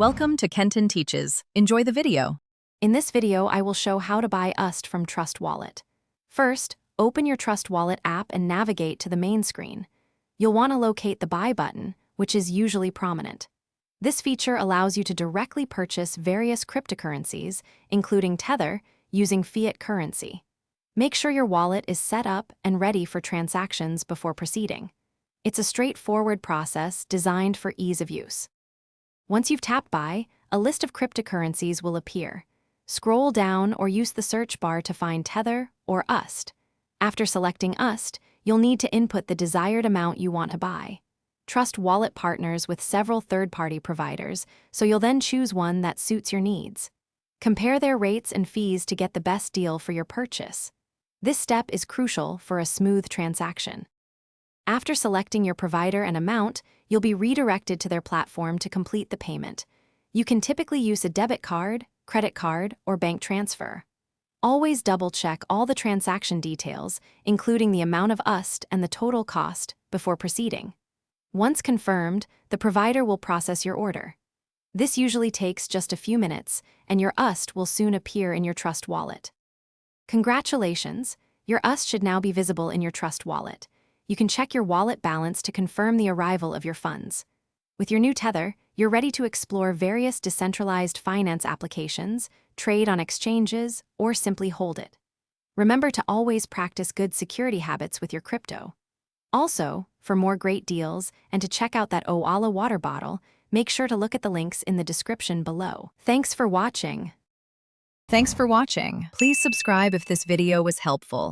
Welcome to Kenton Teaches. Enjoy the video. In this video, I will show how to buy USD from Trust Wallet. First, open your Trust Wallet app and navigate to the main screen. You'll want to locate the Buy button, which is usually prominent. This feature allows you to directly purchase various cryptocurrencies, including Tether, using fiat currency. Make sure your wallet is set up and ready for transactions before proceeding. It's a straightforward process designed for ease of use. Once you've tapped Buy, a list of cryptocurrencies will appear. Scroll down or use the search bar to find Tether or USD. After selecting USD, you'll need to input the desired amount you want to buy. Trust Wallet partners with several third-party providers, so you'll then choose one that suits your needs. Compare their rates and fees to get the best deal for your purchase. This step is crucial for a smooth transaction. After selecting your provider and amount, you'll be redirected to their platform to complete the payment. You can typically use a debit card, credit card, or bank transfer. Always double-check all the transaction details, including the amount of USD and the total cost, before proceeding. Once confirmed, the provider will process your order. This usually takes just a few minutes, and your USD will soon appear in your Trust Wallet. Congratulations! Your USD should now be visible in your Trust Wallet. You can check your wallet balance to confirm the arrival of your funds. With your new Tether, you're ready to explore various decentralized finance applications, trade on exchanges, or simply hold it. Remember to always practice good security habits with your crypto. Also, for more great deals and to check out that Oala water bottle, make sure to look at the links in the description below. Thanks for watching. Thanks for watching. Please subscribe if this video was helpful.